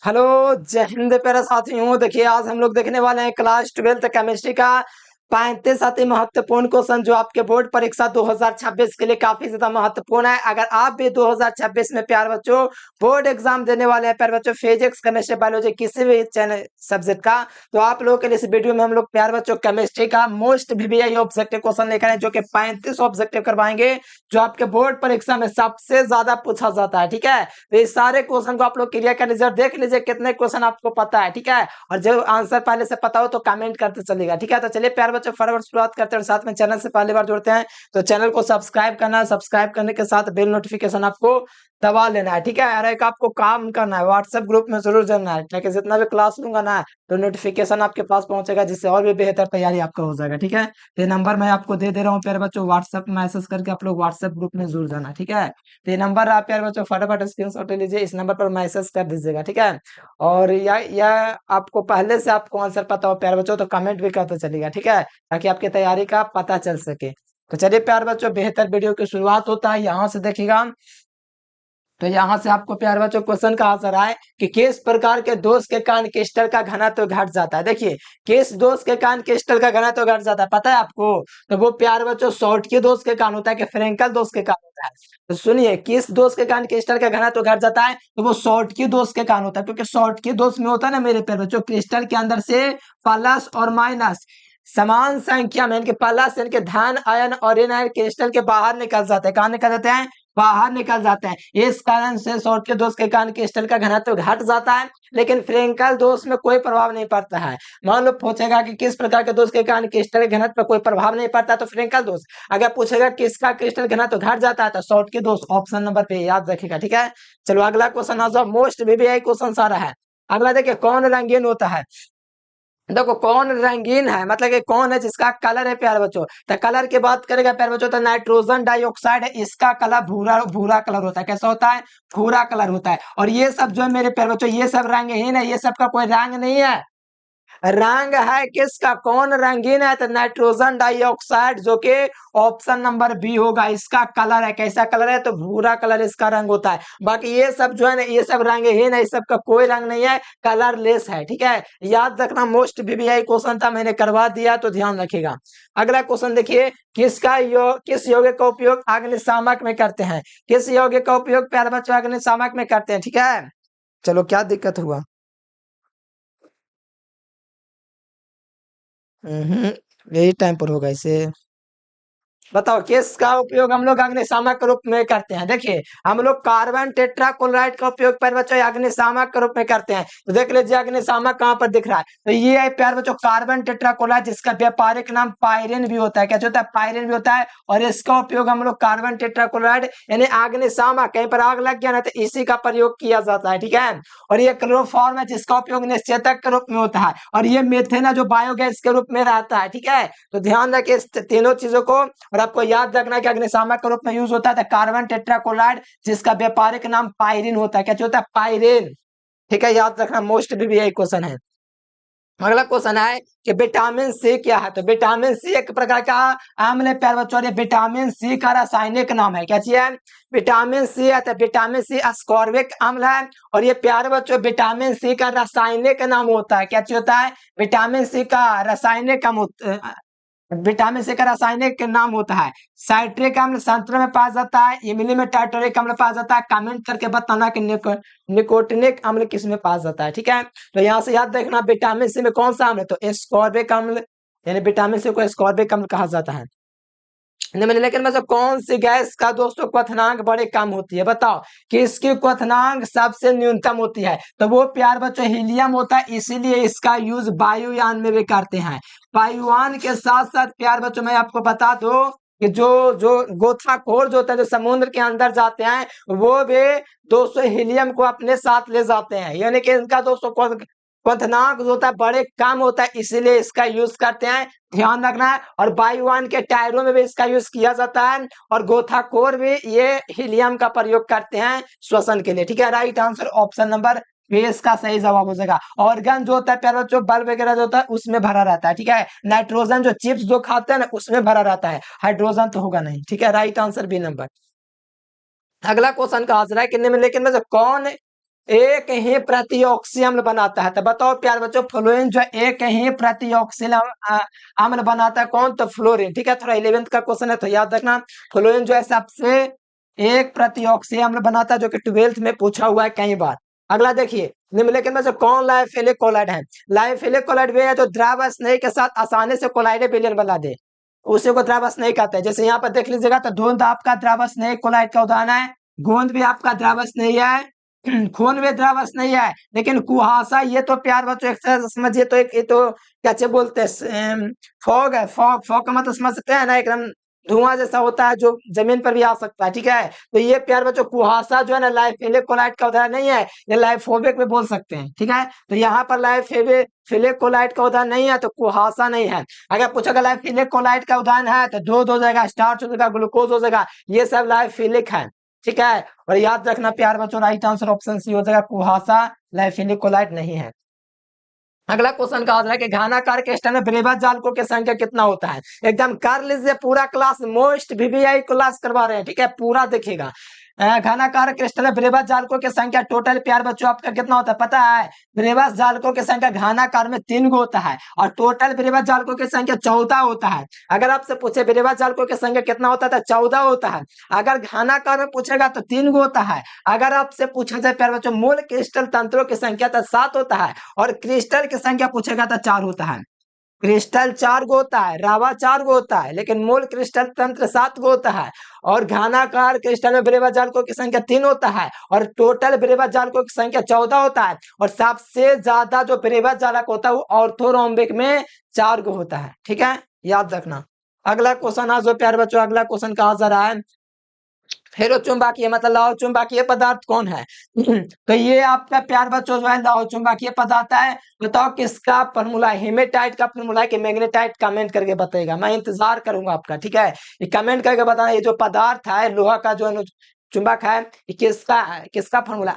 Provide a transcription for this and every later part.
Hello. जय हिंद प्यारे साथियों। देखिए आज हम लोग देखने वाले हैं क्लास 12th केमिस्ट्री का 35 अति महत्वपूर्ण क्वेश्चन जो आपके बोर्ड परीक्षा 2026 के लिए काफी ज्यादा महत्वपूर्ण है। अगर आप भी 2026 में प्यारे बच्चों बोर्ड एग्जाम देने वाले हैं, प्यारे बच्चों फिजिक्स केमिस्ट्री बायोलॉजी किसी भी चैनल सब्जेक्ट का, तो आप लोगों के लिए इस वीडियो में हम लोग प्यारे बच्चों केमिस्ट्री का मोस्ट वीवीआई ऑब्जेक्टिव क्वेश्चन लेकर आए जो कि 35 ऑब्जेक्टिव करवाएंगे, जो आपके बोर्ड परीक्षा में सबसे ज्यादा पूछा जाता है। ठीक है, तो इस सारे क्वेश्चन को आप लोग क्लियर कर लीजिए, देख लीजिए कितने क्वेश्चन आपको पता है। ठीक है, और जो आंसर पहले से पता हो तो कमेंट करते चलेगा। ठीक है, तो चलिए प्यारे बच्चों फटाफट शुरुआत करते हैं, और साथ में चैनल से पहली बार जुड़ते हैं तो चैनल को सब्सक्राइब करना है, सब्सक्राइब करने के साथ बेल नोटिफिकेशन आपको दबा लेना है। ठीक है, और एक आपको काम करना है, व्हाट्सएप ग्रुप में जरूर जुड़ना है, ताकि जितना भी क्लास लूंगा ना तो नोटिफिकेशन आपके पास पहुंचेगा, जिससे और भी बेहतर तैयारी आपका हो जाएगा। ठीक है, ये नंबर मैं आपको दे रहा हूँ प्यारे बच्चों, व्हाट्सएप मैसेज करके आप लोग व्हाट्सएप ग्रुप में जुड़ जाना। ठीक है, तो ये नंबर आप प्यारे बच्चों फटाफट स्क्रीनशॉट ले लीजिए, इस नंबर पर मैसेज कर दीजिएगा। ठीक है, और या आपको पहले से आपको आंसर पता हो प्यारे बच्चों तो कमेंट भी करते चलिएगा। ठीक है, ताकि आपकी तैयारी का पता चल सके। तो चलिए प्यारे बच्चों बेहतर वीडियो की शुरुआत होता है, यहाँ से देखिएगा। तो यहाँ से आपको प्यारे बच्चों क्वेश्चन का आंसर आए कि किस प्रकार के दोष के कारण क्रिस्टल का घनत्व घट जाता है। देखिए, किस दोष के कारण क्रिस्टल का घनत्व घट जाता है पता है आपको? तो वो प्यारे बच्चों शॉर्ट के दोष के कारण होता है कि फ्रेंकल दोष के कारण होता है। तो सुनिए, किस दोष के कारण क्रिस्टल का घनत्व घट जाता है, तो वो शॉर्ट के दोष के कारण होता है, क्योंकि शॉर्ट के दोष में होता है ना मेरे प्यारे बच्चों, क्रिस्टल के अंदर से प्लस और माइनस समान संख्या में, इनके प्लस इनके धन आयन और ऋण आयन क्रिस्टल के बाहर निकल जाते हैं। कहाँ निकल जाते हैं? बाहर निकल जाते हैं। इस कारण से शॉर्ट के दोष के कारण क्रिस्टल का घनत्व घट जाता है, लेकिन फ्रेंकल दोष में कोई प्रभाव नहीं पड़ता है। मान लो पूछेगा कि किस प्रकार के दोष के कारण क्रिस्टल के घनत्व पर कोई प्रभाव नहीं पड़ता, तो फ्रेंकल दोष। अगर पूछेगा किसका क्रिस्टल घनत्व घट जाता है, तो शॉर्ट के दोष ऑप्शन नंबर पे याद रखेगा। ठीक है, चलो अगला क्वेश्चन आ जाओ, मोस्ट वीवीआई क्वेश्चन सारा है। अगला देखिए, कौन रंगीन होता है? देखो, कौन रंगीन है मतलब कि कौन है जिसका कलर है प्यारे बच्चों। तो कलर की बात करेगा प्यारे बच्चों, तो नाइट्रोजन डाइऑक्साइड है, इसका कलर भूरा भूरा कलर होता है। कैसा होता है? भूरा कलर होता है। और ये सब जो है मेरे प्यारे बच्चों, ये सब रंगहीन है, ये सब का कोई रंग नहीं है। रंग है किसका? कौन रंगीन है? तो नाइट्रोजन डाइऑक्साइड, जो कि ऑप्शन नंबर बी होगा, इसका कलर है। कैसा कलर है? तो भूरा कलर इसका रंग होता है। बाकी ये सब जो है ना, ये सब रंगहीन है, इस सब का कोई रंग नहीं है, कलरलेस है। ठीक है, याद रखना, मोस्ट वीवीआई क्वेश्चन था, मैंने करवा दिया तो ध्यान रखिएगा। अगला क्वेश्चन देखिए, किस यौगिक का उपयोग अग्निशामक में करते हैं? किस यौगिक का उपयोग प्यारे बच्चों अग्निशामक में करते हैं? ठीक है, चलो क्या दिक्कत हुआ? यही टाइम पर होगा इसे। बताओ किसका उपयोग हम लोग अग्निशामक के रूप में करते हैं? देखिए, हम लोग कार्बन टेट्राक्लोराइड का उपयोग प्यारे बच्चों अग्निशामक के रूप में करते हैं। तो देख लीजिए अग्निशामक कहाँ पर दिख रहा है, तो ये है प्यारे बच्चों कार्बन टेट्राक्लोराइड, जिसका व्यापारिक नाम पायरिन भी होता है। क्या होता है? पायरिन भी होता है। और इसका उपयोग हम लोग कार्बन टेट्राक्लोराइड यानी अग्निशामक, कहीं पर आग लग गया ना तो इसी का प्रयोग किया जाता है। ठीक है, और ये क्लोरोफॉर्म है, जिसका उपयोग निश्चेतक के रूप में होता है। और ये मेथेन है, जो बायोगैस के रूप में रहता है। ठीक है, तो ध्यान रखिए इस तीनों चीजों को, और आपको याद रखना है कि अग्निशामक के रूप में यूज होता है कार्बन टेट्राक्लोराइड, जिसका व्यापारिक नाम पायरिन होता है। क्या होता है? पायरिन। ठीक है, याद रखना, मोस्ट भी यही क्वेश्चन है। अगला क्वेश्चन है कि विटामिन सी क्या है? तो विटामिन सी एक प्रकार का अम्ल है प्यारे बच्चों, और ये विटामिन सी का रासायनिक नाम है। क्या चीज है? विटामिन सी है। तो विटामिन सी अस्कॉर्बिक अम्ल है, और ये प्यारे बच्चों विटामिन सी का रासायनिक नाम होता है। क्या चीज होता है? विटामिन सी का रासायनिक विटामिन सी का रासायनिक नाम होता है साइट्रिक अम्ल, संतरे में पाया जाता है। इमली में टार्टरिक अम्ल पाया जाता है। कमेंट करके बताना कि निकोटिनिक अम्ल किस में पाया जाता है। ठीक है, तो यहाँ से याद रखना विटामिन सी में कौन सा अम्ल है, तो एस्कॉर्बिक अम्ल, यानी विटामिन सी को एस्कॉर्बिक अम्ल कहा जाता है। लेकिन मतलब कौन सी गैस का दोस्तों क्वथनांक बड़े कम होती है? बताओ किसकी क्वथनांक सबसे न्यूनतम होती है? तो वो प्यार बच्चों हीलियम होता है, इसीलिए इसका यूज वायुयान में भी करते हैं। वायुयान के साथ साथ प्यार बच्चों मैं आपको बता दूं कि जो जो गोताखोर जो होता है, जो समुद्र के अंदर जाते हैं, वो भी दोस्तों हीलियम को अपने साथ ले जाते हैं, यानी कि इनका दोस्तों क्वथनांक जो होता है बड़े कम होता है, इसीलिए इसका यूज करते हैं। ध्यान रखना है, और वायुयान के टायरों में भी इसका यूज किया जाता है, और गोताखोर भी ये हीलियम का प्रयोग करते हैं श्वसन के लिए। ठीक है, right answer option number B इसका सही जवाब हो जाएगा। ऑर्गन जो होता है प्यारे बच्चों, बल्ब वगैरह जो होता है उसमें भरा रहता है। ठीक है, नाइट्रोजन जो चिप्स जो खाते हैं ना उसमें भरा रहता है, हाइड्रोजन तो होगा नहीं। ठीक है, राइट आंसर बी नंबर। अगला क्वेश्चन का आंसर है कि निम्नलिखित में से कौन एक ही प्रतिऑक्सी अम्ल बनाता है। तो बताओ प्यार बच्चों, फ्लोरीन जो है एक ही प्रतिऑक्सी अम्ल बनाता है, कौन? तो फ्लोरीन। ठीक है, थोड़ा 11th का क्वेश्चन है तो याद रखना। फ्लोरीन जो है सबसे एक प्रतिऑक्सी अम्ल बनाता है, जो कि 12th में पूछा हुआ है कई बार। अगला देखिए, निम्नलिखित में से कौन लाइफिलिक कोलाइड है? लाइफिलिक कोलाइड वे है जो द्रव स्नेही के साथ आसानी से कोलाइड विलयन बना दे, उसी को द्रव स्नेही कहते हैं। जैसे यहाँ पर देख लीजिएगा, तो धुंध आपका द्रव स्नेही कोलाइड का उदाहरण है, गोंद भी आपका द्रव स्नेही है, खून भी द्रव स्नेही है, लेकिन कुहासा ये तो प्यार बच्चों एक तरह से समझिए तो एक ये तो क्या बोलते हैं, फॉग है। फॉग, फॉग का मतलब समझ सकते हैं ना, एकदम धुआं जैसा होता है जो जमीन पर भी आ सकता है। ठीक है, तो ये प्यार बच्चों कुहासा जो है ना लाइफिलिक कोलाइड का उदाहरण नहीं है, ये लाइफोबिक में बोल सकते हैं। ठीक है, तो यहाँ पर लाइफिलिक कोलाइड का उदाहरण नहीं है, तो कुहासा नहीं है। अगर पूछा लाइफिलिक कोलाइड का उदाहरण है तो दूध हो जाएगा, स्टार्च हो जाएगा, ग्लूकोज हो जाएगा, ये सब लाइफिलिक है। ठीक है, और याद रखना प्यार बच्चों, राइट आंसर ऑप्शन सी हो जाएगा, कुहासा लाइफिलिक कोलाइड नहीं है। अगला क्वेश्चन का आंसर है कि घनाकार क्रिस्टल में बेरीबत जालकों की संख्या कितना होता है? एकदम कर लीजिए पूरा क्लास, मोस्ट वीवीआई क्लास करवा रहे हैं। ठीक है, पूरा देखिएगा। घनाकार क्रिस्टल में बेरीबत जालकों की संख्या टोटल प्यार बच्चों आपका कितना होता है पता है? बेरीबत जालकों की संख्या घनाकार में 3 गो होता है, और टोटल बेरीबत जालकों की संख्या 14 होता है। अगर आपसे पूछे बेरीबत जालकों की संख्या कितना होता है तो 14 होता है। अगर घनाकार में पूछेगा तो 3 गो होता है। अगर आपसे पूछा जाए प्यार बच्चों मूल क्रिस्टल तंत्रों की संख्या तो 7 होता है, और क्रिस्टल की संख्या पूछेगा तो 4 होता है। क्रिस्टल 4 गो होता है, रावा 4 गो होता है, लेकिन मूल क्रिस्टल तंत्र 7 गो होता है। और घनाकार क्रिस्टल में बेरीबत जालकों की संख्या 3 होता है, और टोटल बेरीबत जालकों की संख्या 14 होता है। और सबसे ज्यादा जो बेरीबत जालक होता है वो ऑर्थोरोम्बिक में 4 गो होता है। ठीक है, याद रखना। अगला क्वेश्चन आज प्यार बच्चों, अगला क्वेश्चन का आंसर है फेरो चुंबकीय मतलब लौह चुंबकीय पदार्थ कौन है? तो ये आपका प्यार बच्चों जो है लौह चुंबकीय पदार्थ है। बताओ किसका फॉर्मूला है? हेमेटाइट का फॉर्मूला है कि मैग्नेटाइट? कमेंट करके बताएगा, मैं इंतजार करूंगा आपका। ठीक है, ये कमेंट करके बताना, ये जो पदार्थ है लोहा का जो चुंबक है, ये किसका फॉर्मूला?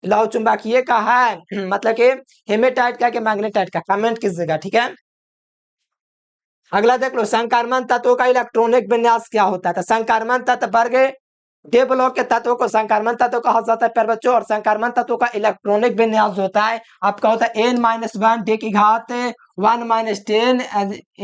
लौह चुंबकीय का है मतलब कि हेमेटाइट का कि मैग्नेटाइट का? कमेंट कीजिएगा। ठीक है, अगला देख लो, संक्रमण तत्वों का इलेक्ट्रॉनिक विन्यास क्या होता है? तो संक्रमण तत्व वर्ग डे ब्लॉक के तत्वों को संक्रमण तत्व कहा जाता है प्यार बच्चों, और संक्रमण तत्वों का इलेक्ट्रॉनिक विन्यास होता है आपका होता है n-1 d की घात 1-10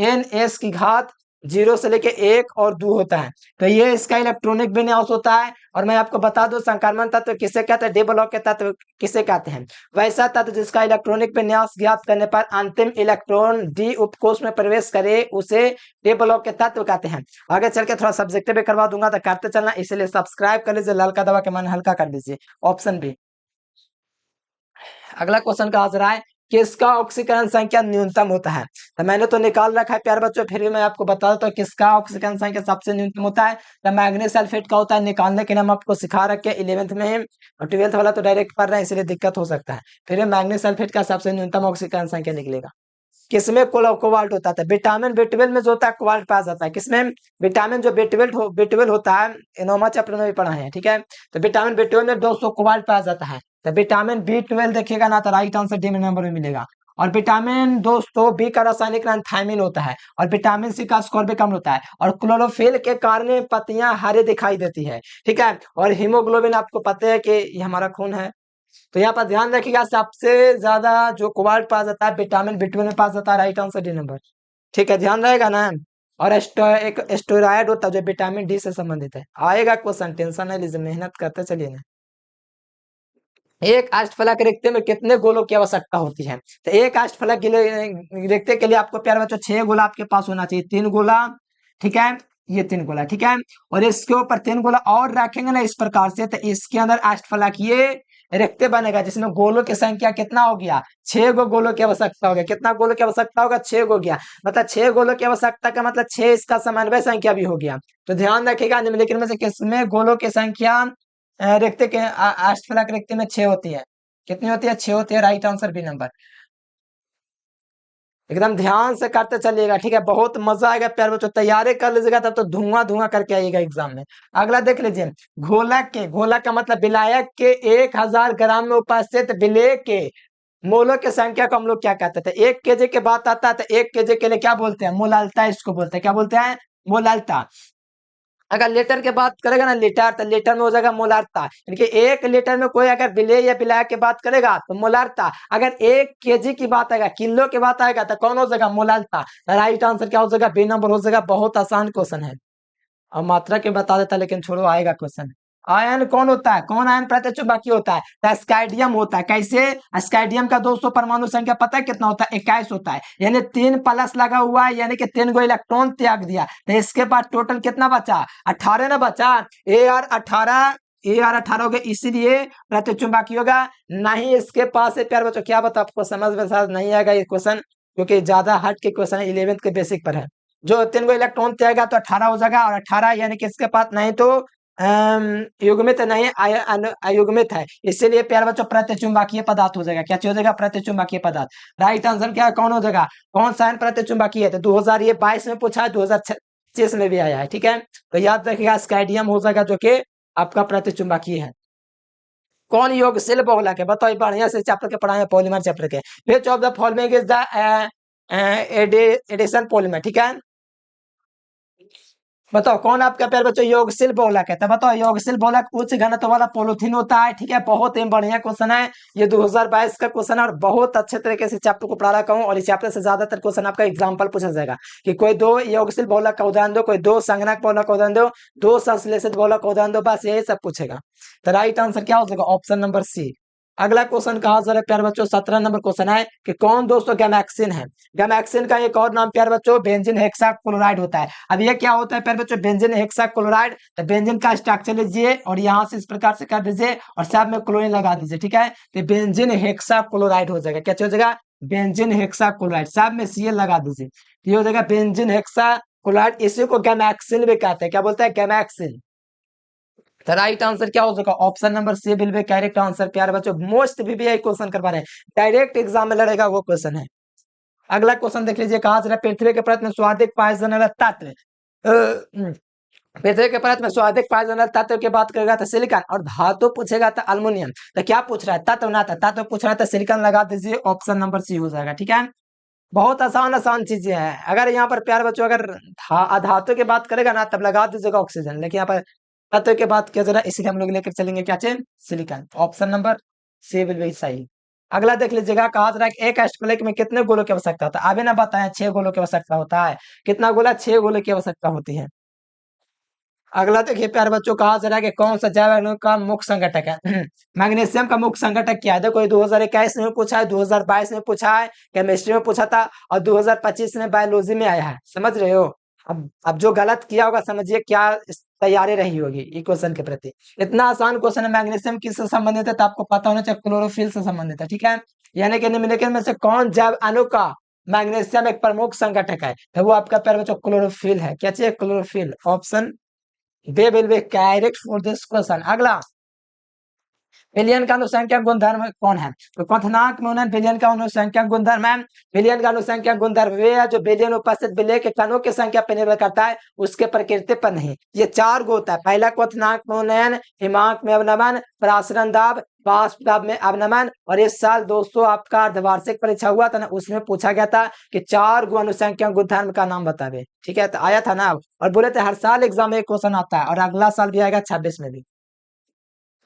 n s की घात 0 से लेके 1 और 2 होता है। तो ये इसका इलेक्ट्रॉनिक विन्यास होता है। और मैं आपको बता दूं संक्रमण तत्व किसे कहते हैं, डे ब्लॉक के तत्व किसे कहते हैं? वैसा तत्व जिसका इलेक्ट्रॉनिक विन्यास ज्ञात करने पर अंतिम इलेक्ट्रॉन डी उपकोष में प्रवेश करे उसे डे ब्लॉक के तत्व कहते हैं। आगे चल के थोड़ा सब्जेक्टिव भी करवा दूंगा तो करते चलना, इसलिए सब्सक्राइब कर लीजिए, लाल का दबा के मन हल्का कर दीजिए। Option B. अगला क्वेश्चन का आंसर है किसका ऑक्सीकरण संख्या न्यूनतम होता है? तो मैंने तो निकाल रखा है प्यार बच्चों, फिर भी मैं आपको बता देता हूँ किसका ऑक्सीकरण संख्या सबसे न्यूनतम होता है। तो मैग्नीशियम सल्फेट का होता है निकालने के लिए हम आपको सिखा रखे 11th में, और 12th वाला तो डायरेक्ट पढ़ रहे हैं इसलिए दिक्कत हो सकता है। फिर मैग्नीशियम सल्फेट का सबसे न्यूनतम ऑक्सीकरण संख्या निकलेगा। किसमें कोबाल्ट होता है? विटामिन B12 में जो होता है कोबाल्ट पाया जाता है। किसमें? विटामिन जो B12 होता है, एनोमा चैप्टर में भी पढ़ा है। ठीक है, तो विटामिन B12 में 200 कोबाल्ट पाया जाता है। तो विटामिन B12 देखिएगा ना तो राइट आंसर डी में नंबर में मिलेगा। और विटामिन दोस्तों बी का रासायनिक नाम थायमिन होता है, और विटामिन सी का स्कोर भी कम होता है, और क्लोरोफिल के कारण पत्तियां हरे दिखाई देती है। ठीक है, और हीमोग्लोबिन आपको पता है कि ये हमारा खून है। तो यहाँ पर ध्यान रखिएगा सबसे ज्यादा जो कोबाल्ट पाया जाता है विटामिन B12 में पाया जाता है, राइट आंसर डी नंबर। ठीक है, ध्यान रहेगा ना। और एक स्टेरॉयड होता है जो विटामिन डी से संबंधित है। आएगा क्वेश्चन, टेंशन नहीं लीजिए, मेहनत करते चलिए ना। एक अष्टफलक रिक्ति में कितने गोलों की आवश्यकता होती है? तो एक अष्टफलक रिक्ति के लिए आपको प्यारे बच्चों 6 गोला आपके पास होना चाहिए, 3 गोला। ठीक है, ये 3 गोला। ठीक है, और इसके ऊपर 3 गोला और रखेंगे ना इस प्रकार से, तो इसके अंदर अष्टफलक ये रिक्ति बनेगा जिसमें गोलों की संख्या कितना हो गया? 6 गो गोलों की आवश्यकता हो गया। कितना गोलों की आवश्यकता होगा? 6 गो गया, मतलब 6 गोलों की आवश्यकता का मतलब 6 इसका समन्वय संख्या भी हो गया। तो ध्यान रखिएगा निम्नलिखित में से किसमें गोलों की संख्या रिक्ति के अष्टफलक रिक्ति में 6 होती है? कितनी होती है? 6 होती है, राइट आंसर बी नंबर। एकदम ध्यान से करते चलिएगा। ठीक है, बहुत मजा आएगा प्यार बच्चों, तैयारी कर लीजिएगा तब तो धुआं धुआं करके आइएगा एग्जाम में। अगला देख लीजिए, घोलक का मतलब विलायक के 1000 ग्राम में उपस्थित विलेय के मोलों की संख्या को हम लोग क्या कहते थे? 1 kg के बात आता है तो 1 kg के लिए क्या बोलते हैं? मोलाल्ता इसको बोलते हैं। क्या बोलते हैं? मोलाल्ता। अगर लीटर की बात करेगा ना लीटर, तो लीटर में हो जाएगा मोलारता, यानी कि 1 लीटर में कोई अगर विलेय या विलायक की बात करेगा तो मोलारता। अगर 1 केजी की बात आएगा, किलो की बात आएगा, तो कौन हो जाएगा? मोलारता। राइट आंसर क्या हो जाएगा? बी नंबर हो जाएगा। बहुत आसान क्वेश्चन है, और मात्रा के बता देता, लेकिन छोड़ो, आएगा क्वेश्चन। आयन कौन होता है? कौन आयन प्रतिचुंबकीय होता है? तो स्काइडियम होता है। कैसे? स्काइडियम का 200 परमाणु संख्या पता है कितना होता है? 21 होता है, यानी 3 प्लस लगा हुआ है, यानी कि 3 गो इलेक्ट्रॉन त्याग दिया, तो इसके पास टोटल कितना बचा? 18 ना बचा। AR 18 हो गए, इसीलिए प्रतिचुंबकीय होगा। नहीं इसके पास है प्यार बच्चों, क्या बता आपको समझ में शायद नहीं आएगा ये क्वेश्चन, क्योंकि ज्यादा हार्ड के क्वेश्चन है, 11th के बेसिक पर है। जो 3 गो इलेक्ट्रॉन त्यागा तो 18 हो जाएगा, और 18 यानी कि इसके पास नहीं तो युग्मित नहीं, अयुग्मित है, इसीलिए प्यार बच्चों प्रतिचुंबकीय पदार्थ हो जाएगा। क्या हो जाएगा? प्रतिचुंबकीय पदार्थ। राइट आंसर क्या कौन हो जाएगा? कौन सा प्रतिचुंबकीय है? तो 2022 में पूछा है, 2025 में भी आया है। ठीक है, तो याद रखिएगा स्काइडियम हो जाएगा, जो कि आपका प्रतिचुंबकीय है। कौन योगशील बहुलक है? बताओ, बढ़िया से चैप्टर के पढ़ाए, पॉलीमर चैप्टर के। Which of the following is the addition polymer? ठीक है, बताओ कौन आपका प्यार बच्चों योगशील बहुलक है? तो बताओ, योगशील बहुलक उच्च घनत्व वाला पॉलीथीन होता है। ठीक है, बहुत ही बढ़िया क्वेश्चन है, ये 2022 का क्वेश्चन है, और बहुत अच्छे तरीके से चैप्टर को पढ़ा रखा हूँ, और इस चैप्टर से ज्यादातर क्वेश्चन आपका एग्जाम्पल पूछा जाएगा कि कोई 2 योगशील बहुलक का उदाहरण दो, कोई 2 संगणक बहुलक का उदाहरण दो, 2 संश्लेषित बहुलक का उदाहरण दो, बस यही सब पूछेगा। तो राइट आंसर क्या हो जाएगा? Option number C. अगला क्वेश्चन कहा जा रहा है प्यार बच्चों, 17 नंबर क्वेश्चन है कि कौन दोस्तों गैमेक्सिन है? गैमेक्सिन का एक और नाम प्यार बच्चों बेंजीन हेक्साक्लोराइड होता है। अब ये क्या होता है प्यार बच्चों? Benzene hexachloride. तो बेंजीन का स्ट्रक्चर लीजिए और यहाँ से इस प्रकार से कर दीजिए, और साथ में क्लोरीन लगा दीजिए। ठीक है, तो बेंजीन हेक्साक्लोराइड हो जाएगा। क्या हो जाएगा? बेंजीन हेक्साक्लोराइड, साथ में Cl लगा दीजिए, ये हो जाएगा बेंजीन हेक्साक्लोराइड। इसी को गैमेक्सिन भी कहते हैं। क्या बोलते हैं? गैमेक्सिन। तो राइट आंसर क्या हो जाएगा? Option number C will be correct answer. प्यारे बच्चों, मोस्ट VVI क्वेश्चन करवा रहे हैं, डायरेक्ट एग्जाम में लड़ेगा वो क्वेश्चन है। अगला क्वेश्चन देख लीजिए, कहा जा रहा है पृथ्वी के परत में सर्वाधिक पाए जाने वाला तत्व। पृथ्वी के परत में सर्वाधिक पाए जाने वाले तत्व की बात करेगा तो सिलिकॉन, और धातु पूछेगा तो अल्युमिनियम। तो क्या पूछ रहा है? तत्व ना था, तत्व पूछ रहा है, तो सिलिकॉन लगा दीजिए, ऑप्शन नंबर सी हो जाएगा। ठीक है, बहुत आसान आसान चीजें हैं। अगर यहाँ पर प्यारे बच्चों अगर धातु की बात करेगा ना, तब लगा दीजिएगा ऑक्सीजन, लेकिन यहाँ पर तत्व की बात किया जा रहा है, इसलिए हम लोग लेकर चलेंगे क्या चीज? Silicon. Option number C will be सही। अगला देख लीजिएगा, कहा जा रहा है कि एक अष्टफलक में कितने गोलों की आवश्यकता होता है? अभी ना बताएं, 6 गोलों की आवश्यकता होता है। कितना गोला? 6 गोलों की आवश्यकता होती है। अगला देखिए प्यारे बच्चों, कहा जा रहा है कि कौन सा जैव अणु का मुख्य संघटक है? मैग्नीशियम का मुख्य संघटक क्या है? देखो, ये 2021 में पूछा है, 2022 में पूछा है, केमिस्ट्री में पूछा था, और 2025 में बायोलॉजी में आया है। समझ रहे हो? अब जो गलत किया होगा, समझिए क्या तैयारी रही होगी ये क्वेश्चन के प्रति। इतना आसान क्वेश्चन है। मैग्नीशियम किससे संबंधित है? तो आपको पता होना चाहिए, क्लोरोफिल से संबंधित है। ठीक है, यानी कि निम्नलिखित में से कौन जैव अणु का मैग्नीशियम एक प्रमुख संघटक है? तो वो आपका प्यारे बच्चों क्लोरोफिल है। क्या चाहिए? Chlorophyll. Option they will be correct for this question. अगला, विलियन का अनुसंख्यक गुणधर्म कौन है? तो क्वथनांक में उन्हें विलियन का अनुसंख्यक गुणधर्म है। विलियन का अनुसंख्यक गुणधर्म वे है जो विलियन उपस्थित विलेय के कणों की संख्या पर निर्भर करता है, उसके प्रकृति पर नहीं। ये 4 गो होता है। पहला क्वथनांक में उन्नयन, हिमांक में अवनमन, प्रासरण दाब, वाष्प दाब में अवनमन। और इस साल दोस्तों आपका अर्धवार्षिक परीक्षा हुआ था ना, उसमें पूछा गया था कि 4 गो अनुसंख्यक गुणधर्म का नाम बतावे। ठीक है, तो आया था ना, और बोले थे हर साल एग्जाम में क्वेश्चन आता है, और अगला साल भी आएगा 26 में भी।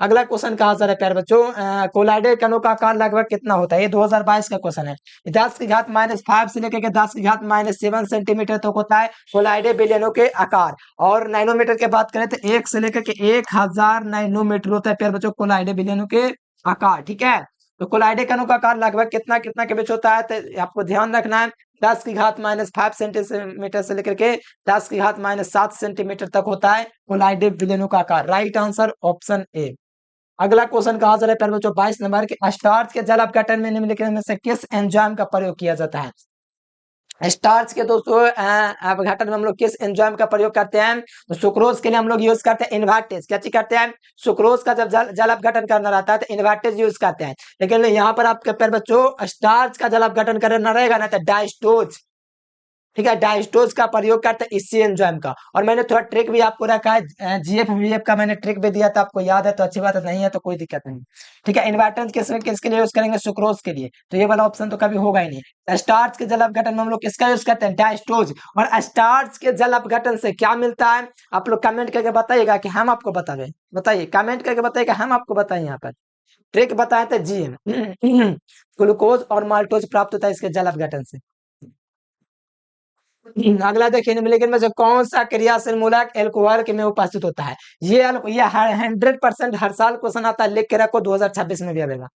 अगला क्वेश्चन कहा जा रहा है प्यारे बच्चों, कोलाइडल कणों का आकार लगभग कितना होता है? ये 2022 का क्वेश्चन है। 10 की घात -5 से लेकर के 10 की घात -7 सेंटीमीटर तक होता है कोलाइडल बिलियनों के आकार। और नैनोमीटर की बात करें तो 1 से लेकर के 1000 नैनोमीटर होता है प्यारे बच्चों कोलाइडल बिलियनों के आकार। ठीक है, तो कोलाइडल कणों का आकार लगभग कितना कितना के बीच होता है? तो आपको ध्यान रखना है, 10 की घात -5 सेंटीमीटर से लेकर के 10 की घात -7 सेंटीमीटर तक होता है कोलाइडल बिलियनों का आकार। Right answer option A. अगला क्वेश्चन कहा जा रहा है प्यारे बच्चों 22 नंबर के, स्टार्च के जल अपघटन में निम्नलिखित में से किस एंजाइम का प्रयोग किया जाता है? स्टार्च के दोस्तों अपघटन में हम लोग किस एंजाइम का प्रयोग करते हैं? तो सुक्रोज के लिए हम लोग यूज करते हैं इन्वर्टेज। क्या चीज करते हैं? सुक्रोज का जब जल अपघटन करना रहता है तो इन्वर्टेज यूज करते हैं। लेकिन यहाँ पर आपके प्यारे बच्चों स्टार्च का जल अपघटन करना रहेगा ना, तो डाइस्टोज ठीक है, डायस्टोज का प्रयोग करते हैं इसी एंजाइम का। और मैंने थोड़ा ट्रिक भी आपको रखा है, जीएफ वीएफ का मैंने ट्रिक भी दिया था, आपको याद है तो अच्छी बात है, नहीं है तो कोई दिक्कत नहीं। ठीक है, इन्वर्टेंस किसके लिए यूज करेंगे, सुक्रोज के लिए, तो ये वाला ऑप्शन तो कभी होगा ही नहीं। स्टार्च के जल अपघटन में हम लोग किसका यूज करते हैं, डायस्टोज। और स्टार्च के जल अपघटन से क्या मिलता है, आप लोग कमेंट करके बताइएगा कि हम आपको बता दें, बताइए कमेंट करके बताइएगा, हम आपको बताएं यहाँ पर ट्रिक बताए थे जी। ग्लूकोज और माल्टोज प्राप्त होता है इसके जल अपघटन से। अगला देखिए, निम्नलिखित में से कौन सा क्रियाशील मूलक एल्कोहल के में उपस्थित होता है। ये 100% हर साल क्वेश्चन आता है, लिख के रखो, 2026 में भी आएगा।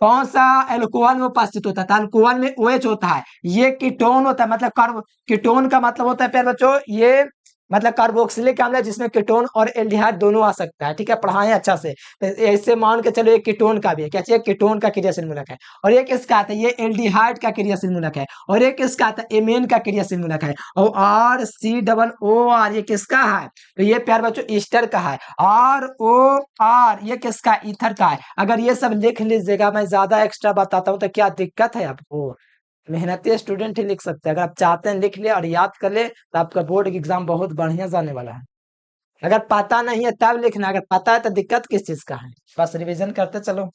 कौन सा एल्कोहल में उपस्थित होता है, तो अल्कोहल में OH होता है, ये कीटोन होता है, मतलब कार्ब, कीटोन का मतलब होता है प्यारे बच्चों, ये मतलब कार्बोक्सिलिक अम्ल है जिसमें कीटोन और एल्डिहाइड दोनों आ सकता है। ठीक है, पढ़ाएं अच्छा से, तो ऐसे मान के चलो ये कीटोन का भी है, क्या चाहिए, कीटोन का क्रियाशील मूलक है। और ये किसका आता है, ये एल्डिहाइड का क्रियाशील मूलक है। और ये किसका आता है, एमेन का क्रियाशील मूलक है। और RCOOR ये किसका है, तो ये प्यारे बच्चों ईस्टर का है। ROR ये किसका, ईथर का है। अगर ये सब लिख लीजिएगा, मैं ज्यादा एक्स्ट्रा बताता हूँ तो क्या दिक्कत है आपको, मेहनती स्टूडेंट ही लिख सकते हैं। अगर आप चाहते हैं लिख ले और याद कर ले तो आपका बोर्ड एग्जाम बहुत बढ़िया जाने वाला है। अगर पता नहीं है तब लिखना, अगर पता है तो दिक्कत किस चीज का है, बस रिवीजन करते चलो।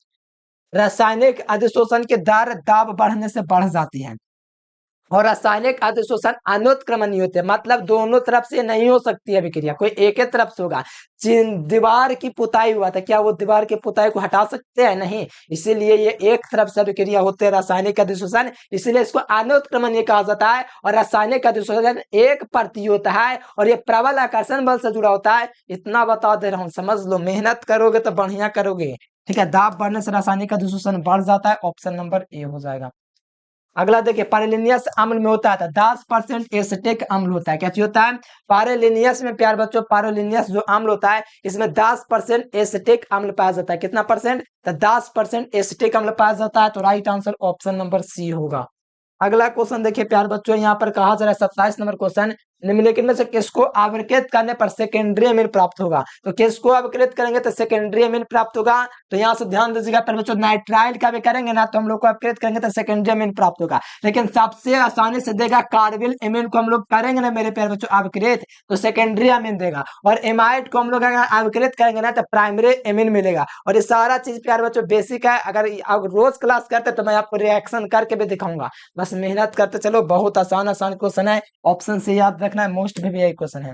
रासायनिक अधिशोषण के दर दाब बढ़ने से बढ़ जाती है। और रासायनिक अधिशोषण अनुत्क्रमणीय होते हैं, मतलब दोनों तरफ से नहीं हो सकती है अभिक्रिया, कोई एक ही तरफ से होगा। दीवार की पुताई हुआ था, क्या वो दीवार की पुताई को हटा सकते हैं, नहीं, इसीलिए ये एक तरफ से अभिक्रिया होते हैं रासायनिक अधिशोषण, इसीलिए इसको अनुत्क्रमणीय कहा जाता है। और रासायनिक अधिशोषण एक परतीय होता है और ये प्रबल आकर्षण बल से जुड़ा होता है। इतना बता दे रहा हूँ, समझ लो, मेहनत करोगे तो बढ़िया करोगे। ठीक है, दाब बढ़ने से रासायनिक अधिशोषण बढ़ जाता है, ऑप्शन नंबर ए हो जाएगा। अगला देखिए, पारेलिनियस अम्ल में होता है 10% एसिटिक अम्ल होता है, क्या चीज होता है, पारेलिनियस में प्यार बच्चों, पारेलिनियस जो अम्ल होता है इसमें 10% एसिटिक अम्ल पाया जाता है। कितना परसेंट, तो 10% एसिटिक अम्ल पाया जाता है। तो right answer option number C होगा। अगला क्वेश्चन देखिए प्यार बच्चों, यहाँ पर कहा जा रहा है 27 नंबर क्वेश्चन, निम्नलिखित में से किसको अवकृत करने पर सेकेंडरी अमीन प्राप्त होगा। तो किसको अवकृत करेंगे तो सेकेंडरी अमीन प्राप्त होगा। तो यहाँ से ध्यान दीजिएगा प्यार बच्चों, नाइट्राइल का भी करेंगे ना तो हम लोग को अवकृत करेंगे तो सेकेंडरी अमीन प्राप्त होगा। लेकिन सबसे आसानी से देगा कार्बिल एमीन को हम लोग करेंगे ना मेरे प्यार बच्चों अवकृत, तो सेकेंडरी अमीन देगा। और एमाइड को हम लोग अगर अवकृत करेंगे ना तो प्राइमरी एमीन मिलेगा। और ये सारा चीज प्यार बच्चों बेसिक है, अगर रोज क्लास करते तो मैं आपको रिएक्शन करके भी दिखाऊंगा। बस मेहनत करते चलो, बहुत आसान आसान क्वेश्चन है, ऑप्शन से याद रखना है, मोस्ट भी यही क्वेश्चन है।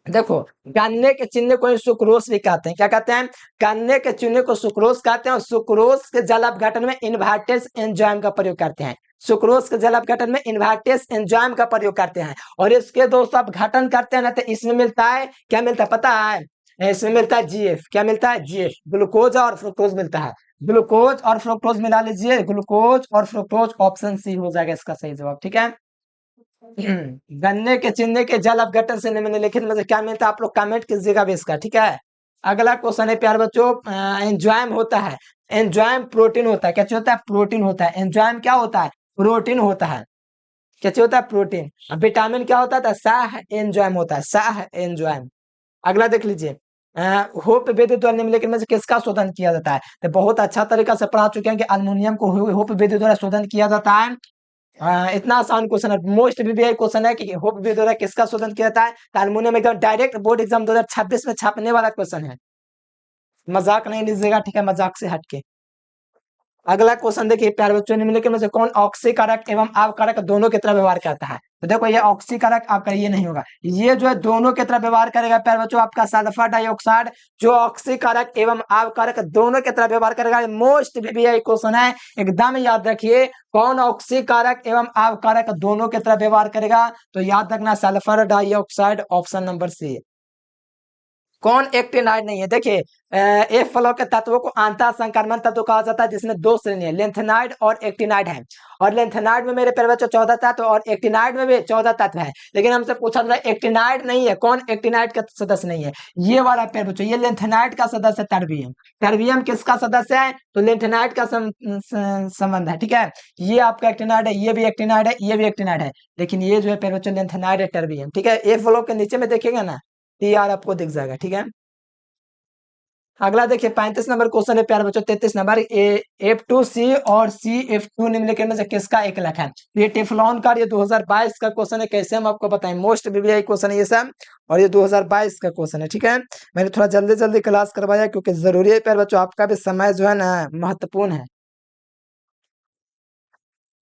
देखो, गन्ने के चिन्ह को सुक्रोज भी कहते हैं, क्या कहते हैं, गन्ने के चिन्ह को सुक्रोज कहते हैं। और सुक्रोज के जल अपघटन में इन्वर्टेज एंजाइम का प्रयोग करते हैं। सुक्रोज के जल अपघटन में इन्वर्टेज एंजाइम का प्रयोग करते हैं। और इसके दोस्तों अपघटन करते हैं ना तो इसमें मिलता है, क्या मिलता है पता है, इसमें मिलता है जीएफ, क्या मिलता है, जीएफ, ग्लूकोज और फ्रुक्टोज मिलता है। ग्लूकोज और फ्रुक्टोज मिला लीजिए, ग्लूकोज और फ्रुक्टोज, ऑप्शन सी हो जाएगा इसका सही जवाब। ठीक है, गन्ने के चिन्ह के जल अपघटन से निम्नलिखित में से क्या मिलता है, आप लोग कमेंट कीजिएगा भी इसका। ठीक है, अगला क्वेश्चन है प्यार बच्चों, एंजाइम होता है, एंजाइम प्रोटीन होता है, क्या चीज होता है, प्रोटीन होता है। एंजाइम क्या होता है, प्रोटीन होता है, क्या चीज होता है, प्रोटीन। विटामिन क्या होता है, साह एंजाइम होता है, साह एंजाइम। अगला देख लीजिए, होप विद्युत द्वारा निम्नलिखित में से किसका शोधन किया जाता है। तो बहुत अच्छा तरीका से पढ़ा चुके हैं कि अल्युमिनियम को होप विद्युत द्वारा शोधन किया जाता है। इतना आसान क्वेश्चन है, मोस्ट भी क्वेश्चन है कि होप विद्युत द्वारा किसका शोधन किया जाता है। तो अल्युमिनियम एकदम डायरेक्ट बोर्ड एग्जाम 2026 में छापने वाला क्वेश्चन है, मजाक नहीं लीजिएगा। ठीक है, मजाक से हटके। अगला क्वेश्चन देखिए प्यारे बच्चों, निम्नलिखित में से कौन ऑक्सीकारक एवं अवकारक दोनों की तरह व्यवहार करता है। तो देखो, ये ऑक्सीकारक आपका ये नहीं होगा, ये जो है दोनों की तरह व्यवहार करेगा प्यारे बच्चों, आपका सल्फर डाइऑक्साइड जो ऑक्सीकारक एवं अवकारक दोनों की तरह व्यवहार करेगा। मोस्ट भी क्वेश्चन है, एकदम याद रखिए, कौन ऑक्सीकारक एवं अवकारक दोनों की तरह व्यवहार करेगा। तो याद रखना sulphur dioxide, option number C. कौन एक्टिनाइड नहीं है, देखिए एफ फ्लो के तत्वों को आंतः संक्रमण तत्व कहा जाता है, जिसमें दो श्रेणी है, लेंथेनाइड और एक्टिनाइड है। और लेंथेनाइड में मेरे प्यारे बच्चों 14 तत्व और एक्टिनाइड में भी 14 तत्व है। लेकिन हमसे पूछा था एक्टिनाइड नहीं है, कौन एक्टिनाइड का सदस्य नहीं है, ये वाला प्यारे बच्चों, ये लेंथेनाइड का सदस्य टर्बियम। टर्बियम किसका सदस्य है, तो लेंथेनाइड का संबंध है। ठीक है, ये आपका एक्टिनाइड है, ये भी एक्टिनाइड है, ये भी एक्टिनाइड है, लेकिन ये जो है प्यारे बच्चों लेंथेनाइड है, टर्बियम। ठीक है, एफ फ्लो के नीचे में देखिएगा ना, टी आर आपको दिख जाएगा। ठीक है, अगला देखिए 35 नंबर क्वेश्चन है प्यारे बच्चों। 33 नंबर F2C और CF2 निम्नलिखित में से किसका एक लक है। ये टेफ्लॉन का, ये 2022 का क्वेश्चन है। कैसे हम आपको बताएं, मोस्ट वीवीआई क्वेश्चन है ये सब, और ये 2022 का क्वेश्चन है। ठीक है, मैंने थोड़ा जल्दी जल्दी क्लास करवाया क्योंकि जरूरी है प्यारे बच्चों, आपका भी समय जो है ना महत्वपूर्ण है।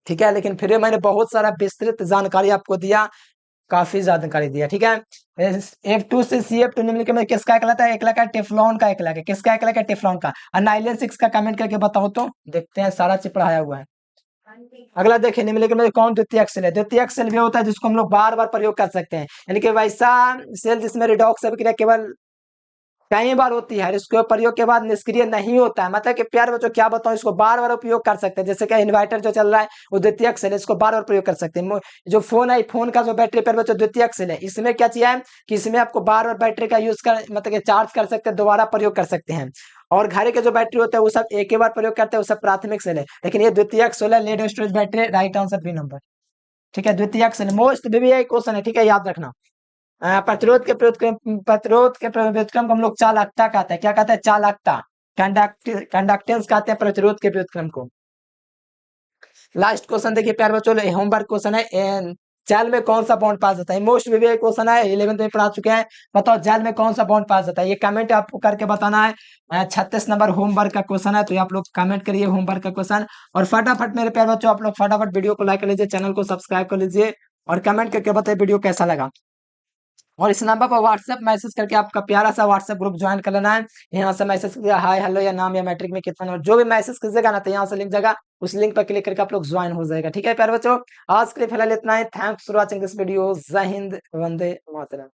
ठीक है, लेकिन फिर भी मैंने बहुत सारा विस्तृत जानकारी आपको दिया, काफी जानकारी दिया। ठीक है, F2 से CF2 निम्नलिखित में किसका एक लक है। एक लक है टेफ्लॉन का, एक लक है किसका, एक लक है टेफ्लॉन का। और नाइलन 6 का कमेंट करके बताओ तो देखते हैं, सारा चीज पढ़ाया हुआ है। अगला देखिए निम्नलिखित में कौन द्वितीयक सेल है। द्वितीयक सेल भी होता है जिसको हम लोग बार बार प्रयोग कर सकते हैं, यानी कि वैसा सेल जिसमें रिडॉक्स अभिक्रिया केवल कई बार होती है, इसके प्रयोग के बाद निष्क्रिय नहीं होता है। मतलब कि प्यारे बच्चों क्या बताऊं, इसको बार बार उपयोग कर सकते हैं। जैसे कि इन्वर्टर जो चल रहा है वो द्वितीयक सेल है, इसको बार बार प्रयोग कर सकते हैं। जो फोन है, फोन का जो बैटरी प्यारे बच्चों द्वितीयक सेल है। इसमें क्या चाहिए कि इसमें आपको बार बार बैटरी का यूज कर, मतलब कि चार्ज कर सकते हैं, दोबारा प्रयोग कर सकते हैं। और घर के जो बैटरी होता है वो सब एक ही बार प्रयोग करते हैं, वो सब प्राथमिक सेल है। लेकिन ये द्वितीयक सेल है, lead storage battery. Right answer B number. ठीक है, द्वितीयक सेल मोस्ट वीवीआई क्वेश्चन है। ठीक है, याद रखना। प्रतिरोध के व्युत्क्रम को हम लोग चालकता कहते हैं। क्या कहते हैं, चालकता। कंडक्टेंस कहते हैं प्रतिरोध के व्युत्क्रम को। लास्ट क्वेश्चन देखिए प्यारे बच्चों, होमवर्क क्वेश्चन है। जल में कौन सा बॉन्ड पास होता है। मोस्ट वीवीआई क्वेश्चन है, 11th में पढ़ा चुके हैं। बताओ जल में कौन सा बॉन्ड पास होता है, ये कमेंट आपको करके बताना है। 36 नंबर होमवर्क का क्वेश्चन है, तो ये आप लोग कमेंट करिए होमवर्क का क्वेश्चन। और फटाफट मेरे प्यारे बच्चों, आप लोग फटाफट वीडियो को लाइक कर लीजिए, चैनल को सब्सक्राइब कर लीजिए, और कमेंट करके बताइए वीडियो कैसा लगा। और इस नंबर पर व्हाट्सएप मैसेज करके आपका प्यारा सा व्हाट्सएप ग्रुप ज्वाइन कर लेना है। यहाँ से मैसेज कीजिए हाय हेलो या नाम या मैट्रिक में कितना, और जो भी मैसेज कीजिएगा ना तो यहाँ से लिंक जाएगा, उस लिंक पर क्लिक करके आप लोग ज्वाइन हो जाएगा। ठीक है प्यारे बच्चों, आज के लिए फिलहाल इतना ही। Thanks for watching this video. जय हिंद, वंदे मातरम।